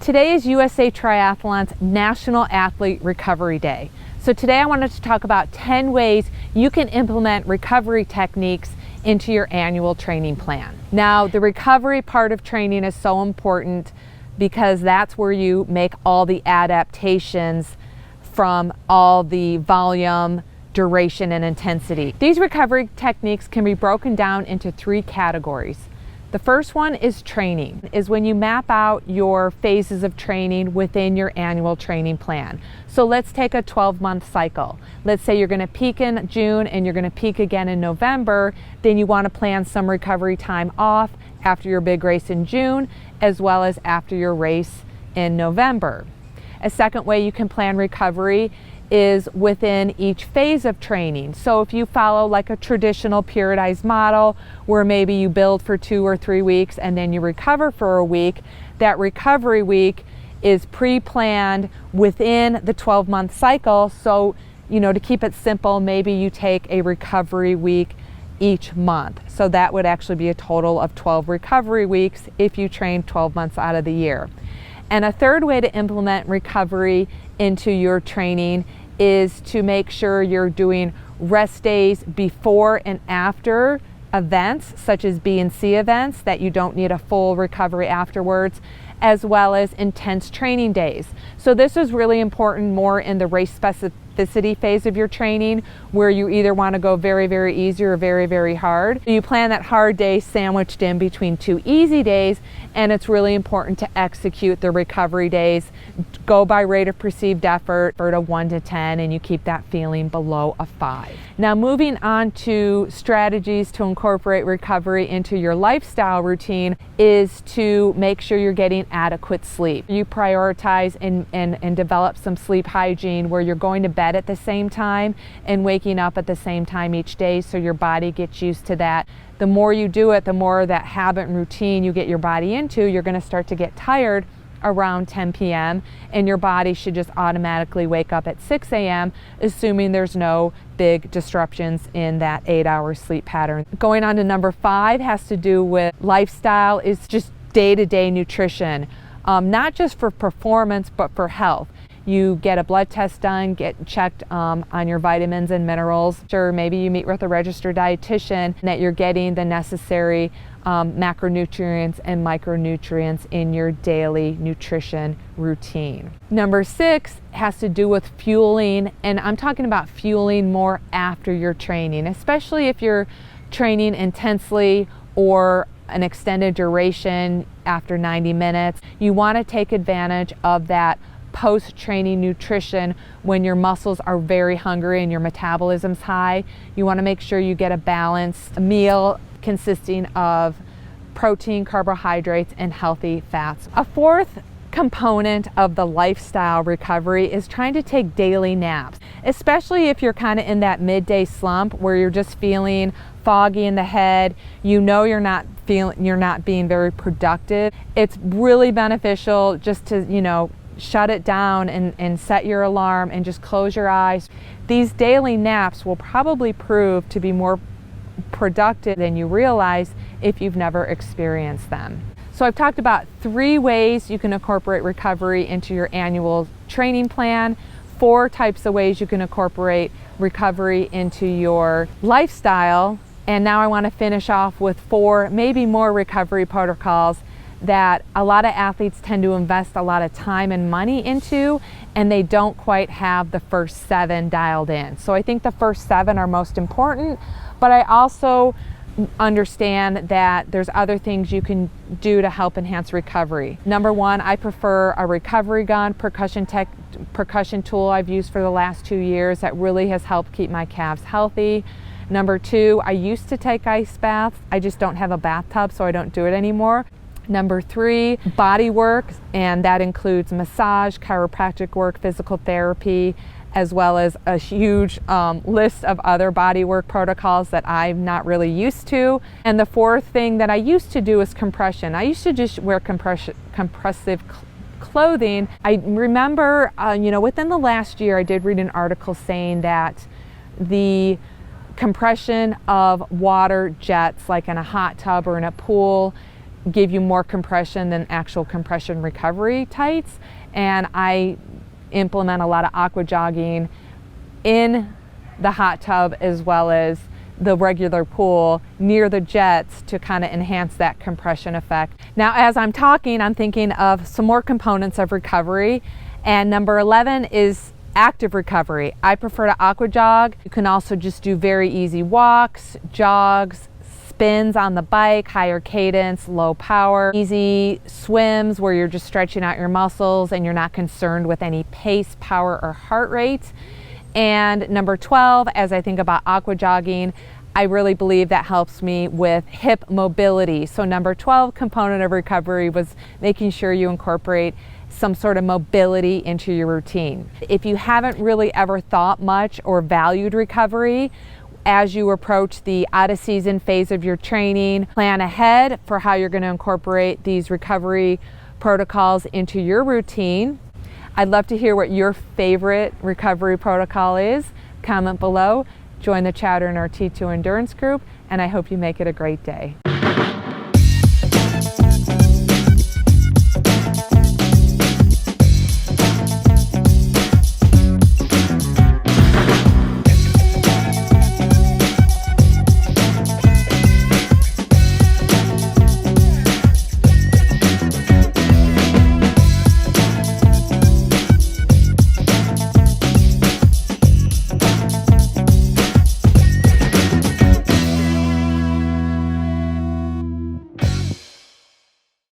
Today is USA Triathlon's National Athlete Recovery Day. So today I wanted to talk about 10 ways you can implement recovery techniques into your annual training plan. Now, the recovery part of training is so important because that's where you make all the adaptations from all the volume, duration, and intensity. These recovery techniques can be broken down into 3 categories. The first one is training, is when you map out your phases of training within your annual training plan. So let's take a 12-month cycle. Let's say you're going to peak in June and you're going to peak again in November. Then you want to plan some recovery time off after your big race in June, as well as after your race in November. A second way you can plan recovery is within each phase of training. So if you follow like a traditional periodized model where maybe you build for 2 or 3 weeks and then you recover for a week, that recovery week is pre-planned within the 12-month cycle. So, to keep it simple, maybe you take a recovery week each month. So that would actually be a total of 12 recovery weeks if you train 12 months out of the year. And a third way to implement recovery into your training is to make sure you're doing rest days before and after events, such as B and C events, that you don't need a full recovery afterwards, as well as intense training days. So this is really important more in the race specificity phase of your training, where you either want to go very, very easy or very, very hard. You plan that hard day sandwiched in between 2 easy days, and it's really important to execute the recovery days. Go by rate of perceived effort, a 1 to 10, and you keep that feeling below a 5. Now, moving on to strategies to incorporate recovery into your lifestyle routine is to make sure you're getting adequate sleep. You prioritize and develop some sleep hygiene where you're going to bed at the same time and waking up at the same time each day, so your body gets used to that. The more you do it, the more that habit and routine you get your body into, you're going to start to get tired around 10 p.m. and your body should just automatically wake up at 6 a.m. assuming there's no big disruptions in that 8-hour sleep pattern. Going on to number 5 has to do with lifestyle, is just day-to-day nutrition, not just for performance but for health. You get a blood test done, get checked on your vitamins and minerals. Sure, maybe you meet with a registered dietitian, that you're getting the necessary macronutrients and micronutrients in your daily nutrition routine. Number 6 has to do with fueling, and I'm talking about fueling more after your training, especially if you're training intensely or an extended duration after 90 minutes. You want to take advantage of that post-training nutrition when your muscles are very hungry and your metabolism's high. You want to make sure you get a balanced meal consisting of protein, carbohydrates, and healthy fats. A fourth component of the lifestyle recovery is trying to take daily naps, especially if you're kind of in that midday slump where you're just feeling foggy in the head, you're not being very productive. It's really beneficial just to, shut it down and set your alarm and just close your eyes. These daily naps will probably prove to be more productive than you realize if you've never experienced them. So I've talked about 3 ways you can incorporate recovery into your annual training plan, 4 types of ways you can incorporate recovery into your lifestyle, and now I want to finish off with 4, maybe more recovery protocols that a lot of athletes tend to invest a lot of time and money into, and they don't quite have the first 7 dialed in. So I think the first 7 are most important, but I also understand that there's other things you can do to help enhance recovery. Number 1, I prefer a recovery gun, percussion tool I've used for the last 2 years that really has helped keep my calves healthy. Number 2, I used to take ice baths. I just don't have a bathtub, so I don't do it anymore. Number 3, Bodywork, and that includes massage, chiropractic work, physical therapy, as well as a huge list of other bodywork protocols that I'm not really used to. And the 4th thing that I used to do is compression. I used to just wear compressive clothing. I remember, within the last year, I did read an article saying that the compression of water jets, like in a hot tub or in a pool, give you more compression than actual compression recovery tights. And I implement a lot of aqua jogging in the hot tub as well as the regular pool near the jets to kind of enhance that compression effect. Now, as I'm talking, I'm thinking of some more components of recovery, and number 11 is active recovery. I prefer to aqua jog. You can also just do very easy walks, jogs, spins on the bike, higher cadence, low power, easy swims where you're just stretching out your muscles and you're not concerned with any pace, power, or heart rate. And number 12, as I think about aqua jogging, I really believe that helps me with hip mobility. So number 12 component of recovery was making sure you incorporate some sort of mobility into your routine. If you haven't really ever thought much or valued recovery, as you approach the out of season phase of your training, plan ahead for how you're going to incorporate these recovery protocols into your routine. I'd love to hear what your favorite recovery protocol is. Comment below, join the chatter in our T2 Endurance group, and I hope you make it a great day.